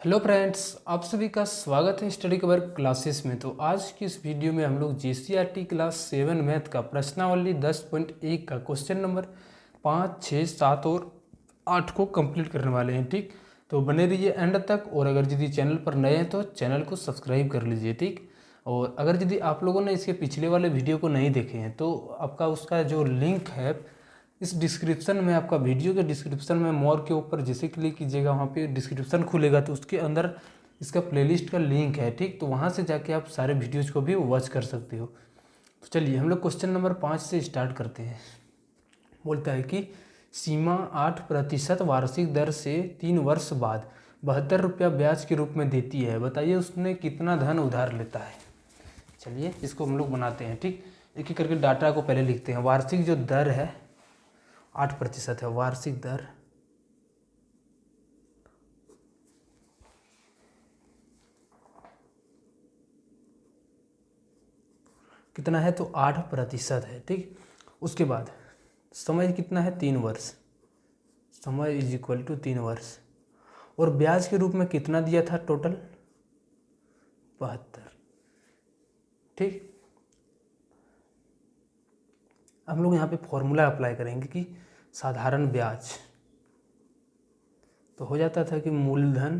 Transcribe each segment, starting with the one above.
Hello friends, आप सभी का स्वागत है स्टडी कवर क्लासेस में। तो आज की इस वीडियो में हम लोग जीसीईआरटी क्लास 7 मैथ का प्रश्नावली 10.1 का क्वेश्चन नंबर 5, 6, 7 और 8 को कंप्लीट करने वाले हैं। ठीक, तो बने रहिए एंड तक। और अगर यदि चैनल पर नए हैं तो चैनल को सब्सक्राइब कर लीजिए। ठीक, और अगर यदि आप लोगों ने इसके पिछले वाले वीडियो को नहीं देखे हैं तो आपका उसका जो लिंक है इस डिस्क्रिप्शन में, आपका वीडियो के डिस्क्रिप्शन में मोर के ऊपर जैसे क्लिक कीजिएगा वहाँ पे डिस्क्रिप्शन खुलेगा तो उसके अंदर इसका प्लेलिस्ट का लिंक है। ठीक, तो वहाँ से जाके आप सारे वीडियोज को भी वॉच कर सकते हो। तो चलिए हम लोग क्वेश्चन नंबर 5 से स्टार्ट करते हैं। बोलता है कि सीमा 8% वार्षिक दर से 3 वर्ष बाद 72 रुपया ब्याज के रूप में देती है। बताइए उसने कितना धन उधार लेता है। चलिए इसको हम लोग बनाते हैं। ठीक, एक एक करके डाटा को पहले लिखते हैं। वार्षिक जो दर है 8% है। वार्षिक दर कितना है तो 8% है। ठीक, उसके बाद समय कितना है 3 वर्ष। समय इज इक्वल टू 3 वर्ष। और ब्याज के रूप में कितना दिया था टोटल 72। ठीक, हम लोग यहाँ पे फॉर्मूला अप्लाई करेंगे कि साधारण ब्याज तो हो जाता था कि मूलधन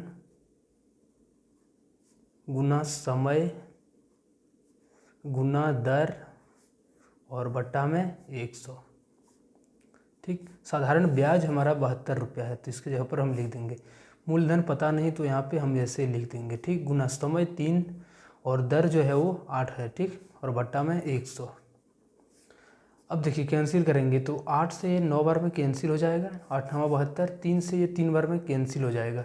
गुना समय गुना दर और बट्टा में 100। ठीक, साधारण ब्याज हमारा 72 रुपया है तो इसके जगह पर हम लिख देंगे मूलधन पता नहीं तो यहाँ पे हम ऐसे लिख देंगे। ठीक, गुना समय 3 और दर जो है वो 8 है। ठीक, और बट्टा में 100। अब देखिए कैंसिल करेंगे तो 8 से 9 बार में कैंसिल हो जाएगा, 8 9 72। 3 से ये 3 बार में कैंसिल हो जाएगा।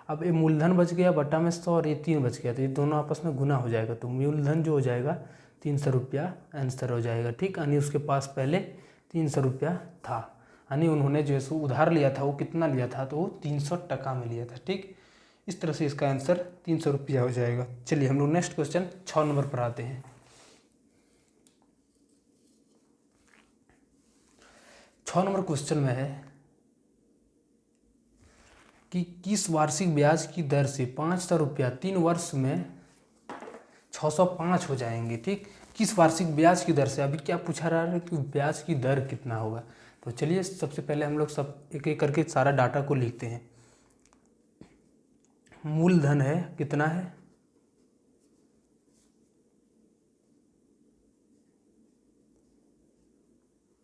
अब ये मूलधन बच गया बट्टा में 100 और ये 3 बच गया तो ये दोनों आपस में गुना हो जाएगा तो मूलधन जो हो जाएगा 300 रुपया आंसर हो जाएगा। ठीक, यानी उसके पास पहले 300 रुपया था, यानी उन्होंने जो है उधार लिया था वो कितना लिया था तो वो 300 टका में लिया था। ठीक, इस तरह से इसका आंसर 300 रुपया हो जाएगा। चलिए हम लोग नेक्स्ट क्वेश्चन 6 नंबर पर आते हैं। 6 नंबर क्वेश्चन में है कि किस वार्षिक ब्याज की दर से 500 रुपया 3 वर्ष में 605 हो जाएंगे। ठीक, किस वार्षिक ब्याज की दर से, अभी क्या पूछा रहा है कि ब्याज की दर कितना होगा। तो चलिए सबसे पहले हम लोग सब एक एक करके सारा डाटा को लिखते हैं। मूलधन है कितना है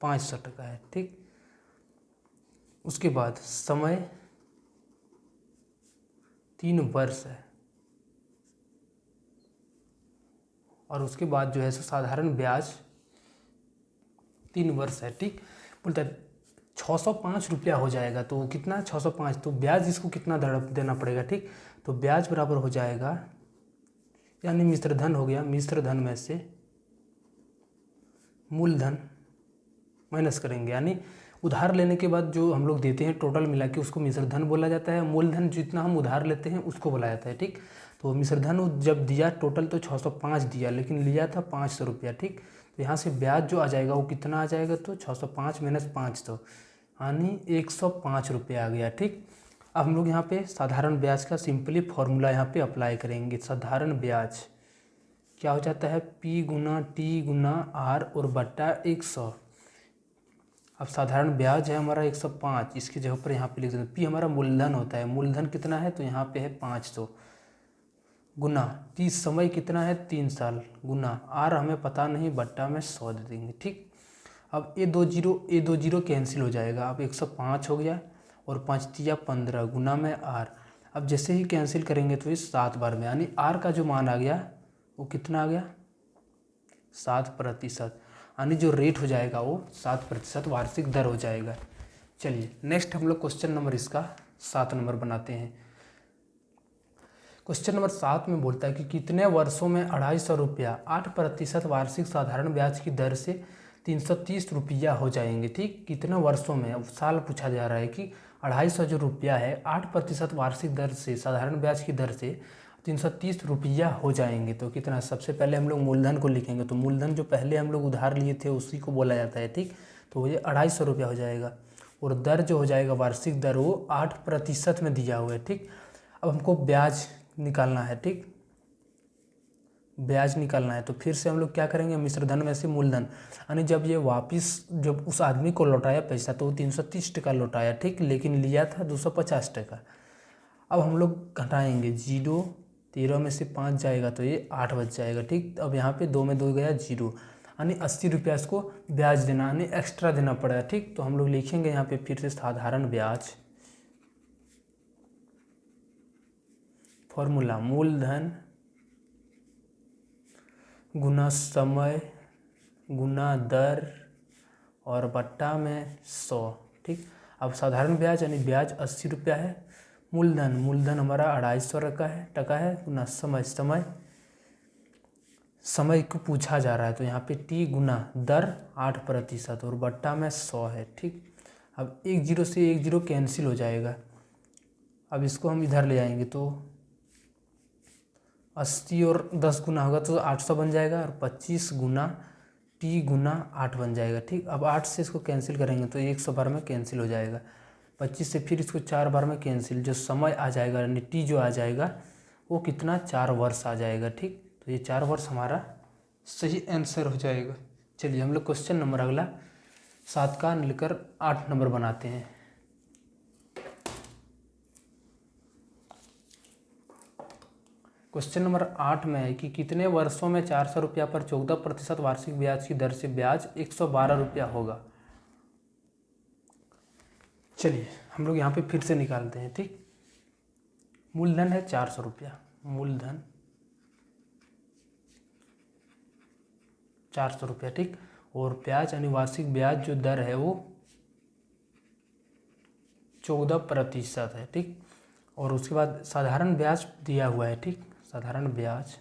500 टका है। ठीक, उसके बाद समय 3 वर्ष है और उसके बाद जो है सो साधारण ब्याज 3 वर्ष है। ठीक, बोलता है 605 रुपया हो जाएगा तो कितना 605 तो ब्याज इसको कितना देना पड़ेगा। ठीक, तो ब्याज बराबर हो जाएगा, यानी मिश्र धन हो गया, मिश्र धन में से मूलधन माइनस करेंगे, यानी उधार लेने के बाद जो हम लोग देते हैं टोटल मिला के उसको मिश्र धन बोला जाता है। मूलधन जितना हम उधार लेते हैं उसको बोला जाता है। ठीक, तो मिश्र धन जब दिया टोटल तो 605 दिया लेकिन लिया था 500 रुपया। ठीक, तो यहाँ से ब्याज जो आ जाएगा वो कितना आ जाएगा तो 605 माइनस 500 यानी 105 रुपया आ गया। ठीक, अब हम लोग यहाँ पे साधारण ब्याज का सिंपली फॉर्मूला यहाँ पे अप्लाई करेंगे। साधारण ब्याज क्या हो जाता है P गुना T गुना R और बट्टा 100। अब साधारण ब्याज है हमारा 105, इसकी जगह पर यहाँ पे लिख देते हैं P हमारा मूलधन होता है। मूलधन कितना है तो यहाँ पे है 500 गुना T समय कितना है 3 साल गुना R हमें पता नहीं बट्टा में 100 दे देंगे। ठीक, अब ए दो जीरो कैंसिल हो जाएगा। अब 105 हो गया और 5 तिया 15 गुना में R। अब जैसे ही कैंसिल करेंगे तो इस 7 बार में, यानी R का जो मान आ गया वो कितना आ गया 7%, यानी जो रेट हो जाएगा वो 7% वार्षिक दर हो जाएगा। चलिए नेक्स्ट हम लोग क्वेश्चन नंबर इसका 7 नंबर बनाते हैं। क्वेश्चन नंबर 7 में बोलता है कि कितने वर्षों में 250 रुपया 8% वार्षिक साधारण ब्याज की दर से 330 रुपया हो जाएंगे। ठीक, कितने वर्षों में, अब साल पूछा जा रहा है कि 250 जो रुपया है 8% वार्षिक दर से साधारण ब्याज की दर से 330 रुपया हो जाएंगे तो कितना। सबसे पहले हम लोग मूलधन को लिखेंगे तो मूलधन जो पहले हम लोग उधार लिए थे उसी को बोला जाता है। ठीक, तो ये 250 रुपया हो जाएगा और दर जो हो जाएगा वार्षिक दर वो 8% में दिया हुआ है। ठीक, अब हमको ब्याज निकालना है, ठीक, ब्याज निकालना है। तो फिर से हम लोग क्या करेंगे, मिश्र धन में से मूलधन, यानी जब ये वापस जब उस आदमी को लौटाया पैसा तो वो 330 टका लौटाया, ठीक, लेकिन लिया था 250 टका। अब हम लोग घटाएंगे, 0 13 में से 5 जाएगा तो ये 8 बच जाएगा, ठीक। अब यहाँ पे 2 में 2 गया 0, यानी 80 रुपया इसको ब्याज देना, यानी एक्स्ट्रा देना पड़ेगा, ठीक। तो हम लोग लिखेंगे यहाँ पे फिर से साधारण ब्याज, फॉर्मूला मूलधन गुना समय गुना दर और बट्टा में 100, ठीक। अब साधारण ब्याज यानी ब्याज 80 रुपया है, मूलधन हमारा 250 टका है गुना समय को पूछा जा रहा है तो यहाँ पे t गुना दर 8% और बट्टा में 100 है, ठीक। अब 1 0 से 1 0 कैंसिल हो जाएगा। अब इसको हम इधर ले आएंगे तो 80 और 10 गुना होगा तो 800 बन जाएगा और 25 गुना t गुना 8 बन जाएगा, ठीक। अब 8 से इसको कैंसिल करेंगे तो 100 बार में कैंसिल हो जाएगा, 25 से फिर इसको 4 बार में कैंसिल, जो समय आ जाएगा यानी टी जो आ जाएगा वो कितना 4 वर्ष आ जाएगा, ठीक। तो ये 4 वर्ष हमारा सही आंसर हो जाएगा। चलिए हम लोग क्वेश्चन नंबर अगला 7 का लेकर 8 नंबर बनाते हैं। क्वेश्चन नंबर 8 में है कि कितने वर्षों में 400 रुपया पर 14% वार्षिक ब्याज की दर से ब्याज 112 रुपया होगा। चलिए हम लोग यहाँ पे फिर से निकालते हैं, ठीक। मूलधन है 400 रुपया, मूलधन 400 रुपया, ठीक। और ब्याज यानी वार्षिक ब्याज जो दर है वो 14% है, ठीक। और उसके बाद साधारण ब्याज दिया हुआ है, ठीक। साधारण ब्याज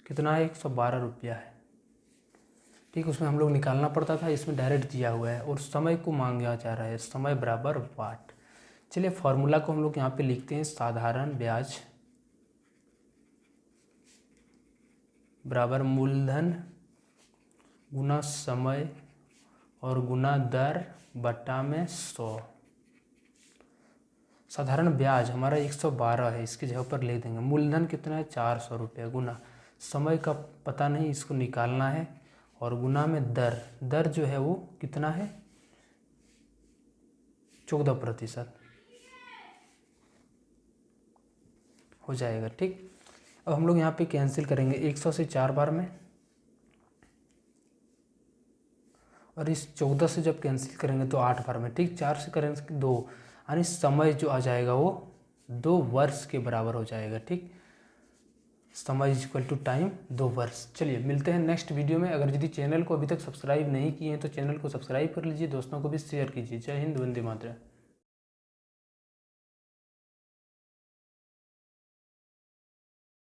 कितना है 112 रुपया है, ठीक। उसमें हम लोग निकालना पड़ता था, इसमें डायरेक्ट दिया हुआ है और समय को मांगा जा रहा है, समय बराबर वाट। चलिए फॉर्मूला को हम लोग यहाँ पे लिखते हैं, साधारण ब्याज बराबर मूलधन गुना समय और गुना दर बट्टा में 100। साधारण ब्याज हमारा 112 है, इसकी जगह पर लिख देंगे। मूलधन कितना है 400 रुपया, गुना समय का पता नहीं इसको निकालना है और गुना में दर जो है वो कितना है 14% हो जाएगा, ठीक। अब हम लोग यहाँ पे कैंसिल करेंगे 100 से 4 बार में और इस 14 से जब कैंसिल करेंगे तो 8 बार में, ठीक। 4 से करेंगे 2, यानी समय जो आ जाएगा वो 2 वर्ष के बराबर हो जाएगा, ठीक। समय इज इक्वल टू टाइम 2 वर्ष। चलिए मिलते हैं नेक्स्ट वीडियो में। अगर यदि चैनल को अभी तक सब्सक्राइब नहीं किए हैं तो चैनल को सब्सक्राइब कर लीजिए, दोस्तों को भी शेयर कीजिए। जय हिंद, वंदे मातरम।